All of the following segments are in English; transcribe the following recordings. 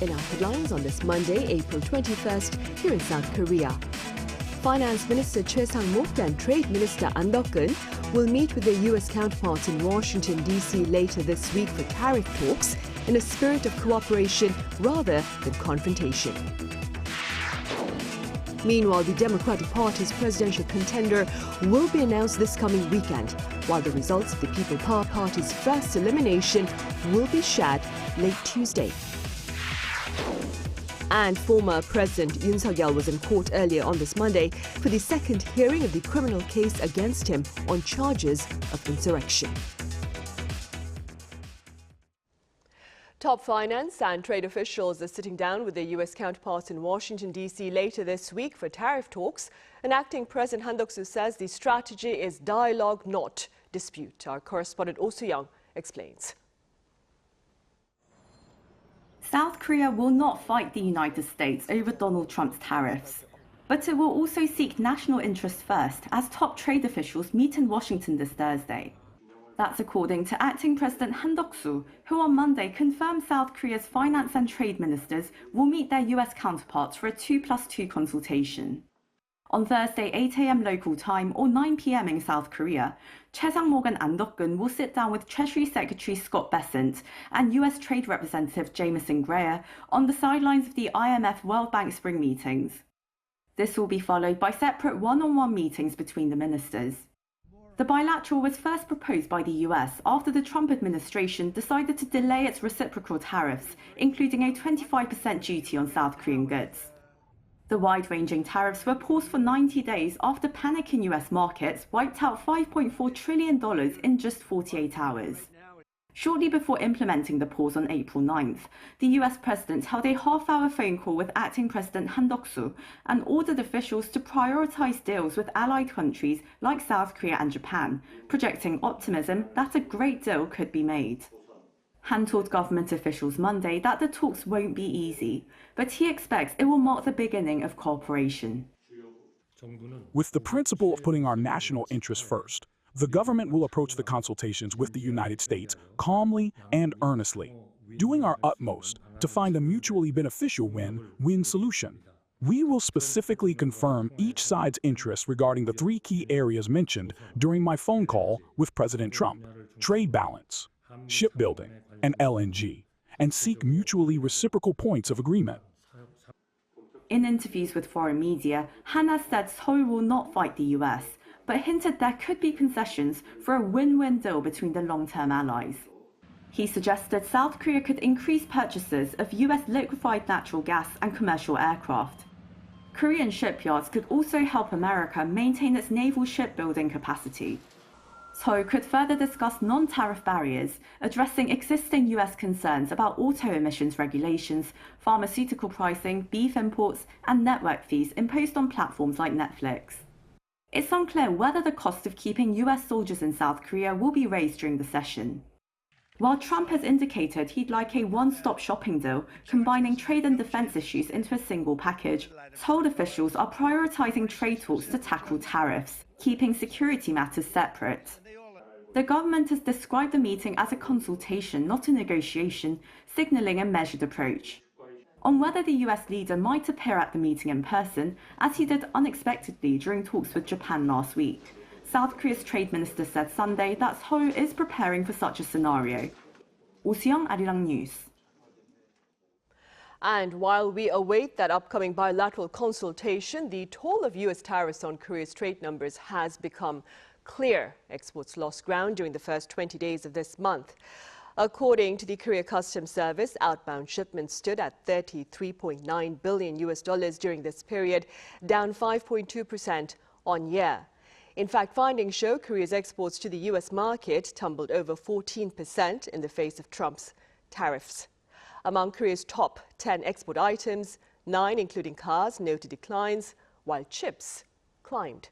In our headlines on this Monday, April 21st, here in South Korea. Finance Minister Choi Sang-mok and Trade Minister An Dok-keun will meet with their U.S. counterparts in Washington, D.C. later this week for tariff talks in a spirit of cooperation rather than confrontation. Meanwhile, the Democratic Party's presidential contender will be announced this coming weekend, while the results of the People Power Party's first elimination will be shared late Tuesday. And former President Yoon was in court earlier on this Monday for the second hearing of the criminal case against him on charges of insurrection. Top finance and trade officials are sitting down with their U.S. counterparts in Washington, D.C. later this week for tariff talks. And acting President Han Duck-soo says the strategy is dialogue, not dispute. Our correspondent Oh Soo-young explains. South Korea will not fight the United States over Donald Trump's tariffs. But it will also seek national interests first as top trade officials meet in Washington this Thursday. That's according to acting President Han Duck-soo, who on Monday confirmed South Korea's finance and trade ministers will meet their US counterparts for a 2+2 consultation. On Thursday, 8 a.m. local time or 9 p.m. in South Korea, Choi Sang-mok and An Dok-keun will sit down with Treasury Secretary Scott Bessent and US Trade Representative Jamieson Greer on the sidelines of the IMF World Bank spring meetings. This will be followed by separate one-on-one meetings between the ministers. The bilateral was first proposed by the US after the Trump administration decided to delay its reciprocal tariffs, including a 25% duty on South Korean goods. The wide-ranging tariffs were paused for 90 days after panic in US markets wiped out $5.4 trillion in just 48 hours. Shortly before implementing the pause on April 9th, the US president held a half-hour phone call with acting President Han Duck-soo and ordered officials to prioritize deals with allied countries like South Korea and Japan, projecting optimism that a great deal could be made. Han told government officials Monday that the talks won't be easy, but he expects it will mark the beginning of cooperation. With the principle of putting our national interests first, the government will approach the consultations with the United States calmly and earnestly, doing our utmost to find a mutually beneficial win-win solution. We will specifically confirm each side's interests regarding the three key areas mentioned during my phone call with President Trump: trade balance, shipbuilding, and LNG, and seek mutually reciprocal points of agreement. In interviews with foreign media, Han has said Seoul will not fight the US, but hinted there could be concessions for a win-win deal between the long-term allies. He suggested South Korea could increase purchases of US liquefied natural gas and commercial aircraft. Korean shipyards could also help America maintain its naval shipbuilding capacity. Seoul could further discuss non-tariff barriers, addressing existing US concerns about auto emissions regulations, pharmaceutical pricing, beef imports, and network fees imposed on platforms like Netflix. It's unclear whether the cost of keeping US soldiers in South Korea will be raised during the session. While Trump has indicated he'd like a one-stop shopping deal, combining trade and defense issues into a single package, Seoul officials are prioritizing trade talks to tackle tariffs, keeping security matters separate. The government has described the meeting as a consultation, not a negotiation, signaling a measured approach. On whether the US leader might appear at the meeting in person, as he did unexpectedly during talks with Japan last week, South Korea's trade minister said Sunday that Seoul is preparing for such a scenario. Oh Soo-young, Arirang News. And while we await that upcoming bilateral consultation, the toll of US tariffs on Korea's trade numbers has become clear. Exports lost ground during the first 20 days of this month. According to the Korea Customs Service, outbound shipments stood at $33.9 billion during this period, down 5.2% on year. In fact, findings show Korea's exports to the U.S. market tumbled over 14% in the face of Trump's tariffs. Among Korea's top 10 export items, 9, including cars, noted declines, while chips climbed.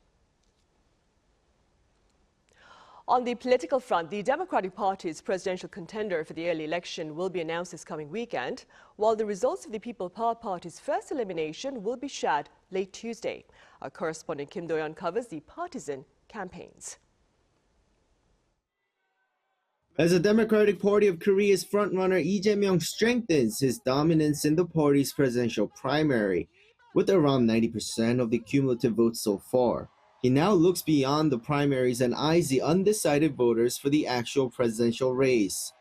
On the political front, the Democratic Party's presidential contender for the early election will be announced this coming weekend, while the results of the People Power Party's first elimination will be shared late Tuesday. Our correspondent Kim Do-yeon covers the partisan campaigns. As the Democratic Party of Korea's frontrunner Ejyong strengthens his dominance in the party's presidential primary, with around 90% of the cumulative votes so far, he now looks beyond the primaries and eyes the undecided voters for the actual presidential race.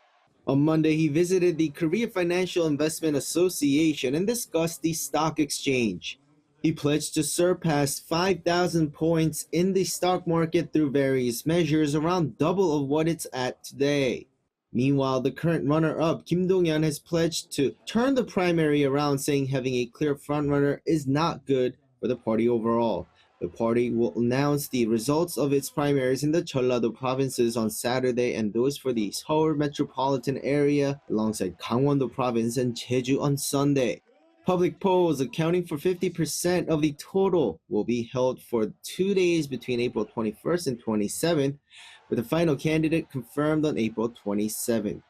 On Monday, he visited the Korea Financial Investment Association and discussed the stock exchange. He pledged to surpass 5,000 points in the stock market through various measures, around double of what it's at today. Meanwhile, the current runner-up, Kim Dong-yeon, has pledged to turn the primary around, saying having a clear frontrunner is not good for the party overall. The party will announce the results of its primaries in the Jeollado provinces on Saturday and those for the Seoul metropolitan area alongside Gangwon-do province and Jeju on Sunday. Public polls accounting for 50% of the total will be held for 2 days between April 21st and 27th, with the final candidate confirmed on April 27th.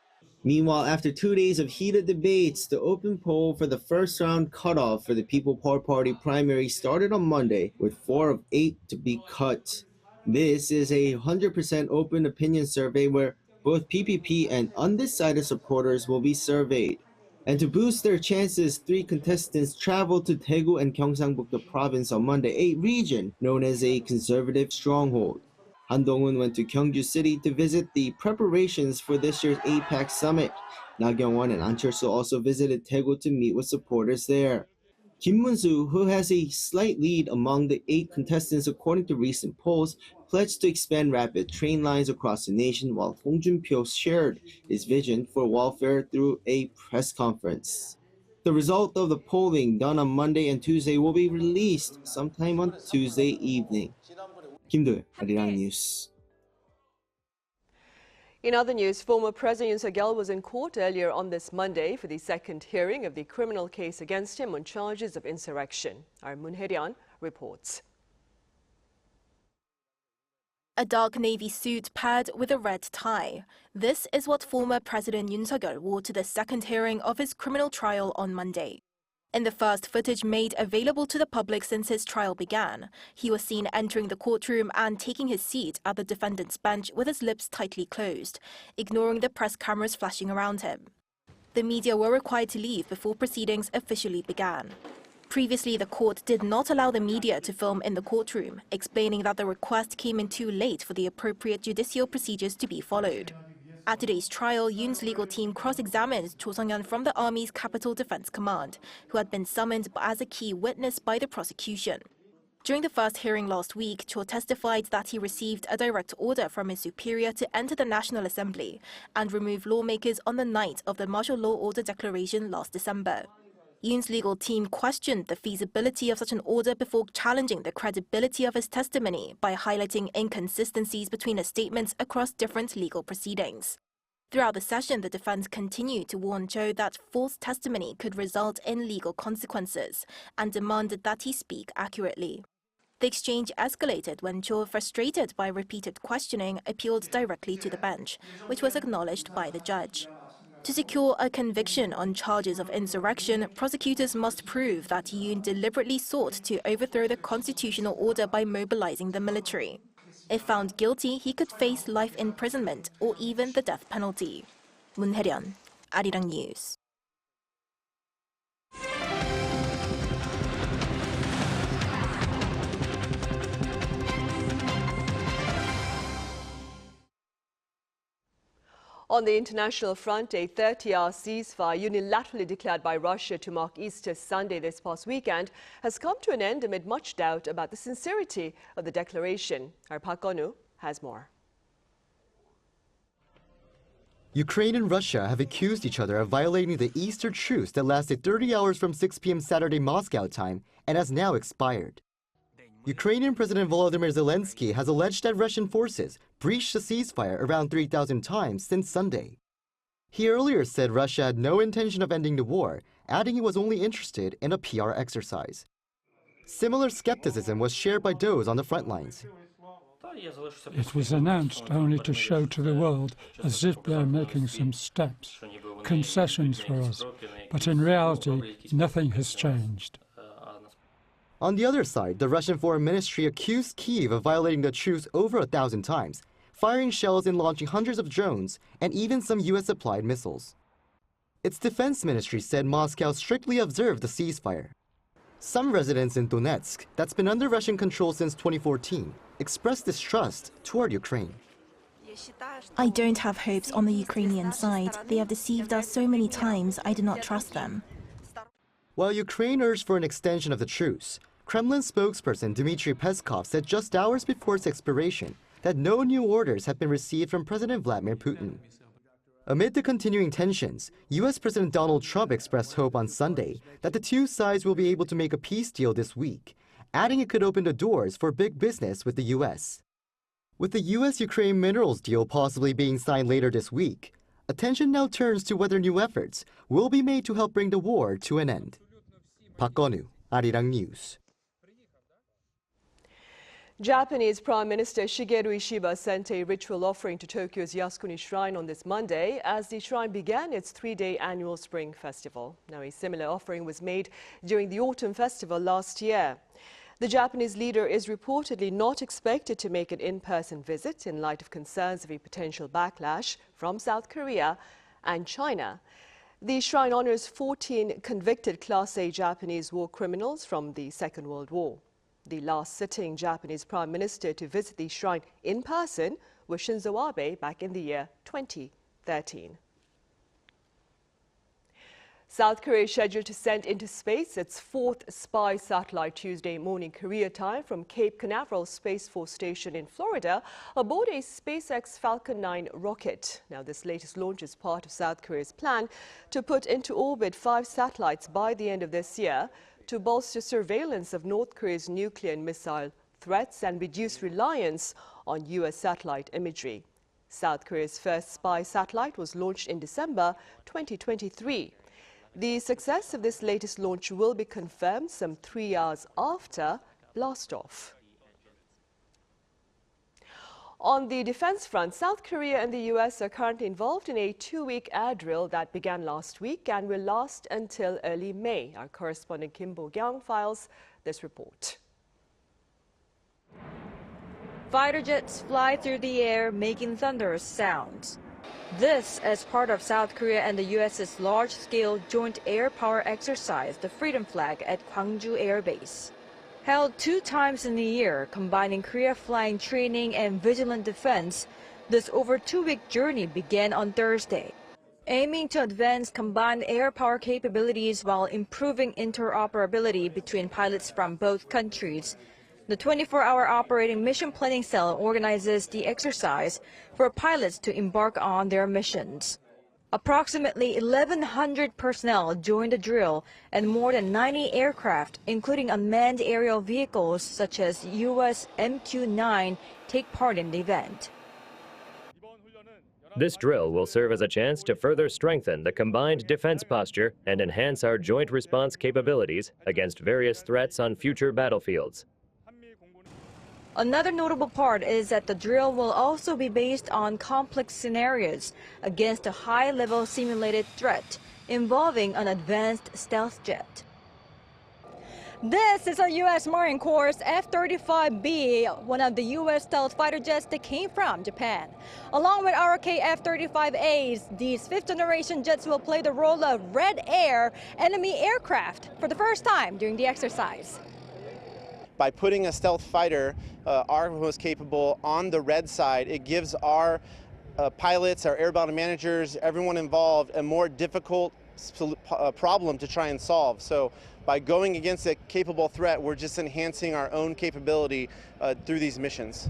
Meanwhile, after 2 days of heated debates, the open poll for the first round cutoff for the People Power Party primary started on Monday, with 4 of 8 to be cut. This is a 100% open opinion survey where both PPP and undecided supporters will be surveyed. And to boost their chances, 3 contestants traveled to Daegu and Gyeongsangbuk-do province on Monday, a region known as a conservative stronghold. Han Dong-un went to Gyeongju City to visit the preparations for this year's APEC summit. Na Kyung-won and An Cheol-soo also visited Daegu to meet with supporters there. Kim Moon-soo, who has a slight lead among the 8 contestants according to recent polls, pledged to expand rapid train lines across the nation, while Hong Jun-pyo shared his vision for welfare through a press conference. The result of the polling done on Monday and Tuesday will be released sometime on Tuesday evening. Kim Do-yeon, Arirang News. In other news, former President Yoon Suk-yeol was in court earlier on this Monday for the second hearing of the criminal case against him on charges of insurrection. Our Moon Hae-ryun reports. A dark navy suit paired with a red tie. This is what former President Yoon Suk-yeol wore to the second hearing of his criminal trial on Monday. In the first footage made available to the public since his trial began, he was seen entering the courtroom and taking his seat at the defendant's bench with his lips tightly closed, ignoring the press cameras flashing around him. The media were required to leave before proceedings officially began. Previously, the court did not allow the media to film in the courtroom, explaining that the request came in too late for the appropriate judicial procedures to be followed. At today's trial, Yoon's legal team cross-examined Cho Sung-yeon from the Army's Capital Defense Command, who had been summoned as a key witness by the prosecution. During the first hearing last week, Cho testified that he received a direct order from his superior to enter the National Assembly and remove lawmakers on the night of the martial law order declaration last December. Yoon's legal team questioned the feasibility of such an order before challenging the credibility of his testimony by highlighting inconsistencies between his statements across different legal proceedings. Throughout the session, the defense continued to warn Cho that false testimony could result in legal consequences and demanded that he speak accurately. The exchange escalated when Cho, frustrated by repeated questioning, appealed directly to the bench, which was acknowledged by the judge. To secure a conviction on charges of insurrection, prosecutors must prove that Yoon deliberately sought to overthrow the constitutional order by mobilizing the military. If found guilty, he could face life imprisonment or even the death penalty. Moon Hae-ryun, Arirang News. On the international front, a 30-hour ceasefire unilaterally declared by Russia to mark Easter Sunday this past weekend has come to an end amid much doubt about the sincerity of the declaration. Our Park Gun-woo has more. Ukraine and Russia have accused each other of violating the Easter truce that lasted 30 hours from 6 p.m. Saturday Moscow time and has now expired. Ukrainian President Volodymyr Zelensky has alleged that Russian forces breached the ceasefire around 3,000 times since Sunday. He earlier said Russia had no intention of ending the war, adding he was only interested in a PR exercise. Similar skepticism was shared by those on the front lines. It was announced only to show to the world as if they are making some steps, concessions for us, but in reality nothing has changed. On the other side, the Russian Foreign Ministry accused Kyiv of violating the truce over 1,000 times, firing shells and launching hundreds of drones and even some US-supplied missiles. Its defense ministry said Moscow strictly observed the ceasefire. Some residents in Donetsk, that's been under Russian control since 2014, expressed distrust toward Ukraine. I don't have hopes on the Ukrainian side. They have deceived us so many times, I do not trust them. While Ukraine urged for an extension of the truce, Kremlin spokesperson Dmitry Peskov said just hours before its expiration that no new orders have been received from President Vladimir Putin. Amid the continuing tensions, U.S. President Donald Trump expressed hope on Sunday that the two sides will be able to make a peace deal this week, adding it could open the doors for big business with the U.S. With the U.S.-Ukraine minerals deal possibly being signed later this week, attention now turns to whether new efforts will be made to help bring the war to an end. Park Gonu, Arirang News. Japanese Prime Minister Shigeru Ishiba sent a ritual offering to Tokyo's Yasukuni Shrine on this Monday as the shrine began its three-day annual Spring Festival. Now, a similar offering was made during the Autumn Festival last year. The Japanese leader is reportedly not expected to make an in-person visit in light of concerns of a potential backlash from South Korea and China. The shrine honors 14 convicted Class A Japanese war criminals from the Second World War. The last sitting Japanese Prime Minister to visit the shrine in person was Shinzo Abe back in the year 2013. South Korea is scheduled to send into space its fourth spy satellite Tuesday morning Korea time from Cape Canaveral Space Force Station in Florida aboard a SpaceX Falcon 9 rocket. Now, this latest launch is part of South Korea's plan to put into orbit 5 satellites by the end of this year to bolster surveillance of North Korea's nuclear and missile threats and reduce reliance on U.S. satellite imagery. South Korea's first spy satellite was launched in December 2023. The success of this latest launch will be confirmed some 3 hours after blastoff. On the defense front, South Korea and the U.S. are currently involved in a 2-week air drill that began last week and will last until early May. Our correspondent Kim Bo-kyung files this report. Fighter jets fly through the air, making thunderous sounds. This as part of South Korea and the U.S.'s large-scale joint air power exercise, the Freedom Flag, at Gwangju Air Base. Held 2 times in a year, combining Korea flying training and vigilant defense, this over 2-week journey began on Thursday. Aiming to advance combined air power capabilities while improving interoperability between pilots from both countries, the 24-hour operating mission planning cell organizes the exercise for pilots to embark on their missions. Approximately 1,100 personnel joined the drill and more than 90 aircraft, including unmanned aerial vehicles such as US MQ-9, take part in the event. This drill will serve as a chance to further strengthen the combined defense posture and enhance our joint response capabilities against various threats on future battlefields. Another notable part is that the drill will also be based on complex scenarios against a high-level simulated threat involving an advanced stealth jet. This is a U.S. Marine Corps F-35B, one of the U.S. stealth fighter jets that came from Japan. Along with RK F-35As, these 5th-generation jets will play the role of Red Air enemy aircraft for the first time during the exercise. By putting a stealth fighter, our most capable, on the red side, it gives our pilots, our air battle managers, everyone involved, a more difficult problem to try and solve. So by going against a capable threat, we're just enhancing our own capability through these missions.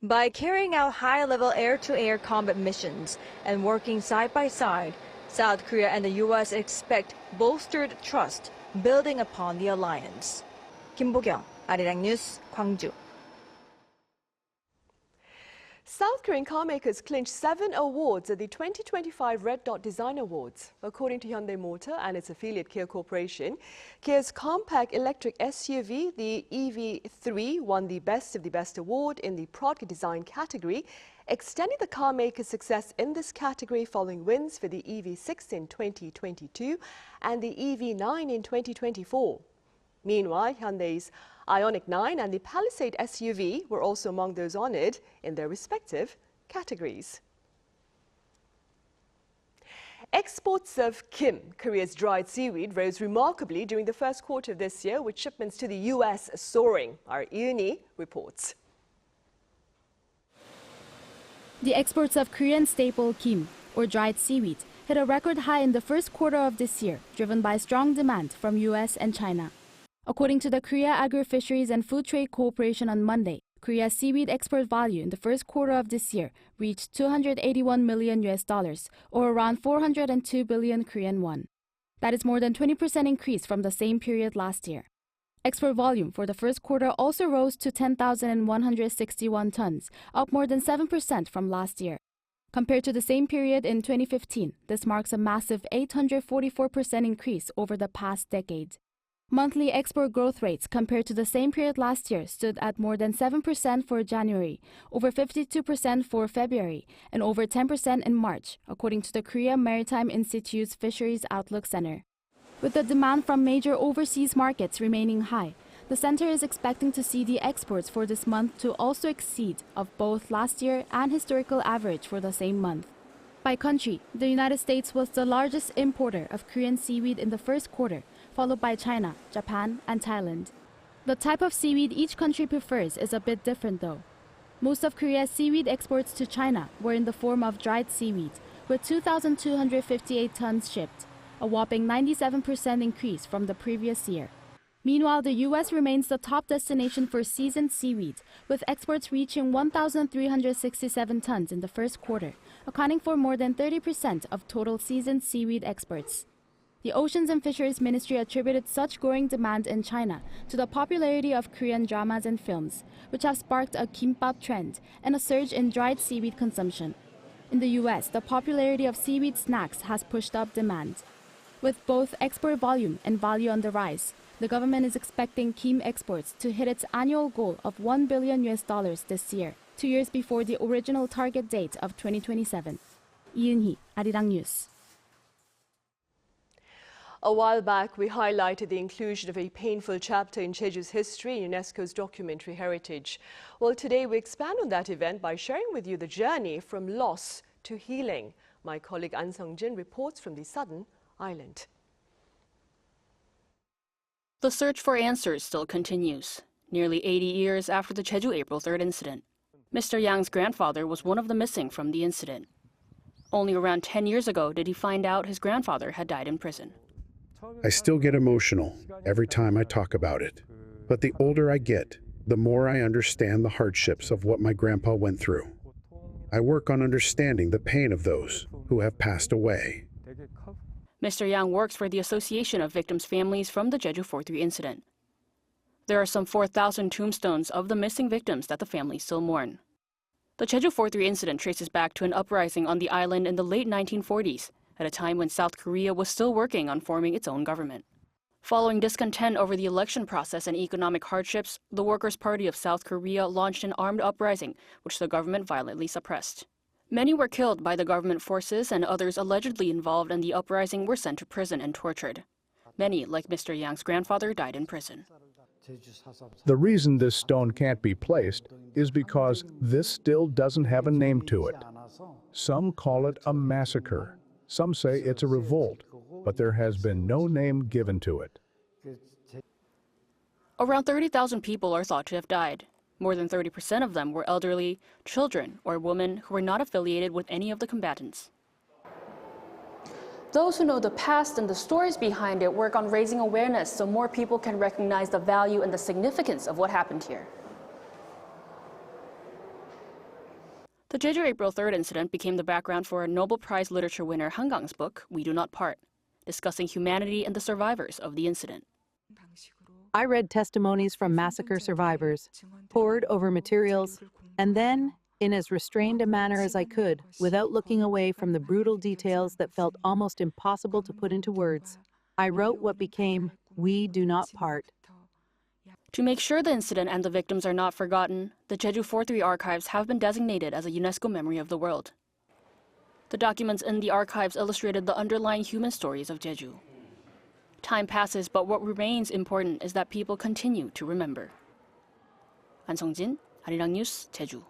By carrying out high-level air-to-air combat missions and working side by side, South Korea and the U.S. expect bolstered trust building upon the alliance. Kim Bo-kyung, Arirang News, Gwangju. South Korean carmakers clinched 7 awards at the 2025 Red Dot Design Awards. According to Hyundai Motor and its affiliate Kia Corporation, Kia's compact electric SUV, the EV3, won the Best of the Best award in the product design category, extending the carmaker's success in this category following wins for the EV6 in 2022 and the EV9 in 2024. Meanwhile, Hyundai's Ioniq 9 and the Palisade SUV were also among those honored in their respective categories. Exports of kim, Korea's dried seaweed, rose remarkably during the first quarter of this year, with shipments to the U.S. soaring. Our Yoon reports. The exports of Korean staple kim, or dried seaweed, hit a record high in the first quarter of this year, driven by strong demand from U.S. and China. According to the Korea Agri-Fisheries and Food Trade Corporation on Monday, Korea's seaweed export value in the first quarter of this year reached $281 million, or around 402 billion Korean won. That is more than 20% increase from the same period last year. Export volume for the first quarter also rose to 10,161 tons, up more than 7% from last year. Compared to the same period in 2015, this marks a massive 844% increase over the past decade. Monthly export growth rates compared to the same period last year stood at more than 7% for January, over 52% for February, and over 10% in March, according to the Korea Maritime Institute's Fisheries Outlook Center. With the demand from major overseas markets remaining high, the center is expecting to see the exports for this month to also exceed of both last year and historical average for the same month. By country, the United States was the largest importer of Korean seaweed in the first quarter, followed by China, Japan, and Thailand. The type of seaweed each country prefers is a bit different though. Most of Korea's seaweed exports to China were in the form of dried seaweed, with 2,258 tons shipped, a whopping 97% increase from the previous year. Meanwhile, the U.S. remains the top destination for seasoned seaweed, with exports reaching 1,367 tons in the first quarter, accounting for more than 30% of total seasoned seaweed exports. The Oceans and Fisheries Ministry attributed such growing demand in China to the popularity of Korean dramas and films, which have sparked a kimbap trend and a surge in dried seaweed consumption. In the U.S., the popularity of seaweed snacks has pushed up demand. With both export volume and value on the rise, the government is expecting kim exports to hit its annual goal of $1 billion this year, 2 years before the original target date of 2027. Yoon, Arirang News. A while back, we highlighted the inclusion of a painful chapter in Jeju's history in UNESCO's documentary heritage. Well, today we expand on that event by sharing with you the journey from loss to healing. My colleague An Sung-jin reports from the southern island. The search for answers still continues, nearly 80 years after the Jeju April 3rd incident. Mr. Yang's grandfather was one of the missing from the incident. Only around 10 years ago did he find out his grandfather had died in prison. I still get emotional every time I talk about it. But the older I get, the more I understand the hardships of what my grandpa went through. I work on understanding the pain of those who have passed away. Mr. Yang works for the Association of Victims' Families from the Jeju 4-3 incident. There are some 4,000 tombstones of the missing victims that the families still mourn. The Jeju 4-3 incident traces back to an uprising on the island in the late 1940s, at a time when South Korea was still working on forming its own government. Following discontent over the election process and economic hardships, the Workers' Party of South Korea launched an armed uprising, which the government violently suppressed. Many were killed by the government forces, and others allegedly involved in the uprising were sent to prison and tortured. Many, like Mr. Yang's grandfather, died in prison. The reason this stone can't be placed is because this still doesn't have a name to it. Some call it a massacre. Some say it's a revolt, but there has been no name given to it. Around 30,000 people are thought to have died. More than 30% of them were elderly, children, or women who were not affiliated with any of the combatants. Those who know the past and the stories behind it work on raising awareness so more people can recognize the value and the significance of what happened here. The Jeju April 3rd incident became the background for Nobel Prize Literature winner Han Gang's book, We Do Not Part, discussing humanity and the survivors of the incident. I read testimonies from massacre survivors, pored over materials, and then, in as restrained a manner as I could, without looking away from the brutal details that felt almost impossible to put into words, I wrote what became We Do Not Part. To make sure the incident and the victims are not forgotten, the Jeju 4-3 archives have been designated as a UNESCO Memory of the World. The documents in the archives illustrated the underlying human stories of Jeju. Time passes, but what remains important is that people continue to remember. 안성진, Arirang News, Jeju.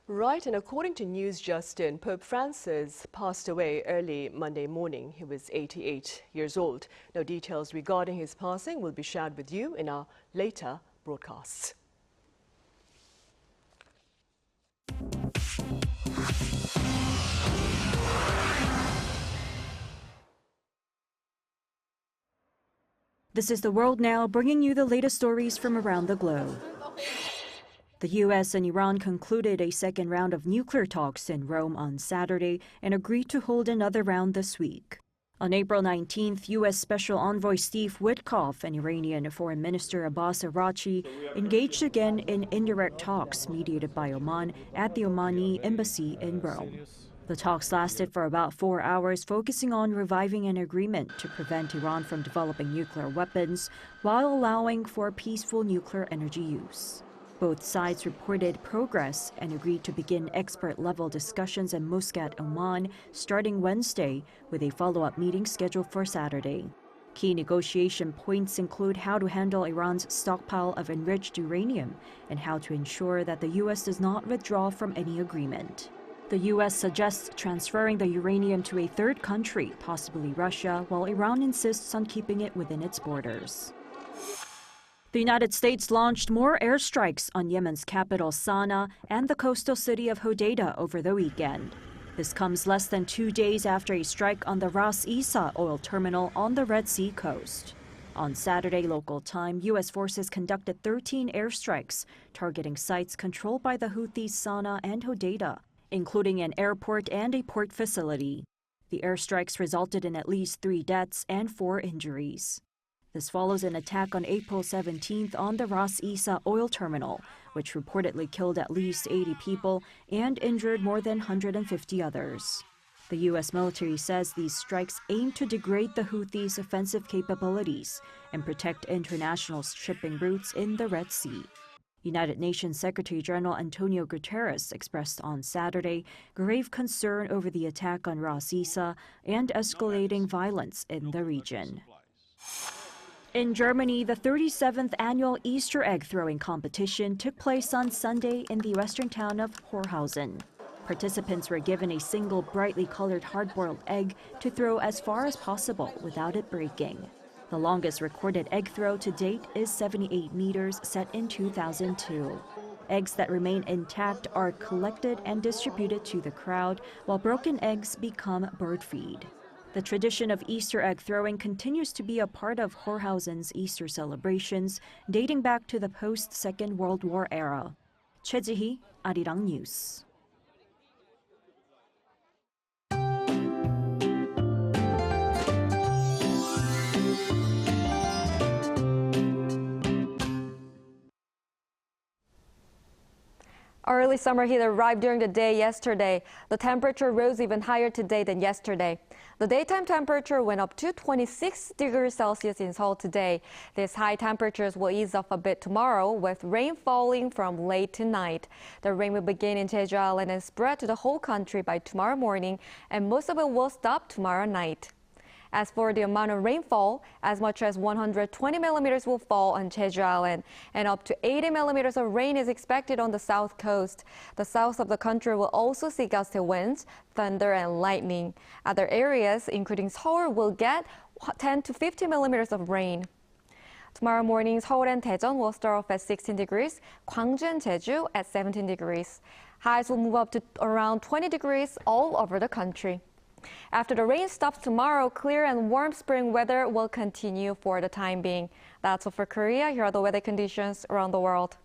Right, and according to News Justin, Pope Francis passed away early Monday morning. He was 88 years old. Now, details regarding his passing will be shared with you in our later broadcasts. This is The World Now, bringing you the latest stories from around the globe. The U.S. and Iran concluded a second round of nuclear talks in Rome on Saturday and agreed to hold another round this week. On April 19th, U.S. Special Envoy Steve Witkoff and Iranian Foreign Minister Abbas Araghchi engaged again in indirect talks mediated by Oman at the Omani embassy in Rome. The talks lasted for about 4 hours, focusing on reviving an agreement to prevent Iran from developing nuclear weapons while allowing for peaceful nuclear energy use. Both sides reported progress and agreed to begin expert-level discussions in Muscat, Oman, starting Wednesday, with a follow-up meeting scheduled for Saturday. Key negotiation points include how to handle Iran's stockpile of enriched uranium and how to ensure that the U.S. does not withdraw from any agreement. The U.S. suggests transferring the uranium to a third country, possibly Russia, while Iran insists on keeping it within its borders. The United States launched more airstrikes on Yemen's capital Sana'a and the coastal city of Hodeidah over the weekend. This comes less than 2 days after a strike on the Ras Isa oil terminal on the Red Sea coast. On Saturday local time, U.S. forces conducted 13 airstrikes targeting sites controlled by the Houthis Sana'a and Hodeidah, including an airport and a port facility. The airstrikes resulted in at least 3 deaths and 4 injuries. This follows an attack on April 17th on the Ras Isa oil terminal, which reportedly killed at least 80 people and injured more than 150 others. The U.S. military says these strikes aim to degrade the Houthis' offensive capabilities and protect international shipping routes in the Red Sea. United Nations Secretary-General Antonio Guterres expressed on Saturday grave concern over the attack on Ras Isa and escalating violence in the region. In Germany, the 37th annual Easter egg throwing competition took place on Sunday in the western town of Horhausen. Participants were given a single brightly colored hard-boiled egg to throw as far as possible without it breaking. The longest recorded egg throw to date is 78 meters, set in 2002. Eggs that remain intact are collected and distributed to the crowd, while broken eggs become bird feed. The tradition of Easter egg throwing continues to be a part of Horhausen's Easter celebrations, dating back to the post-Second World War era. Choi Ji-hee, Arirang News. Early summer heat arrived during the day yesterday. The temperature rose even higher today than yesterday. The daytime temperature went up to 26 degrees Celsius in Seoul today. These high temperatures will ease off a bit tomorrow, with rain falling from late tonight. The rain will begin in Jeju Island and spread to the whole country by tomorrow morning, and most of it will stop tomorrow night. As for the amount of rainfall, as much as 120 millimeters will fall on Jeju Island, and up to 80 millimeters of rain is expected on the south coast. The south of the country will also see gusty winds, thunder, and lightning. Other areas, including Seoul, will get 10 to 50 millimeters of rain. Tomorrow morning, Seoul and Daejeon will start off at 16 degrees, Gwangju and Jeju at 17 degrees. Highs will move up to around 20 degrees all over the country. After the rain stops tomorrow, clear and warm spring weather will continue for the time being. That's all for Korea. Here are the weather conditions around the world.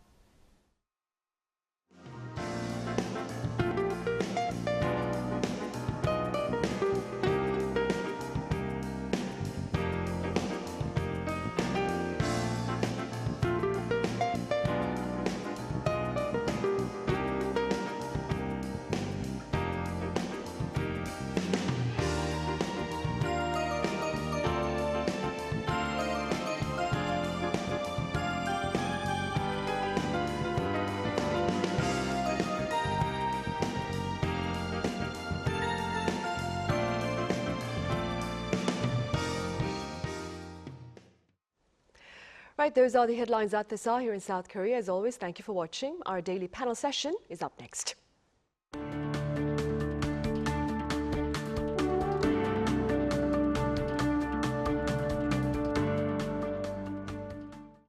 Right, those are the headlines at this hour here in South Korea. As always, thank you for watching. Our daily panel session is up next.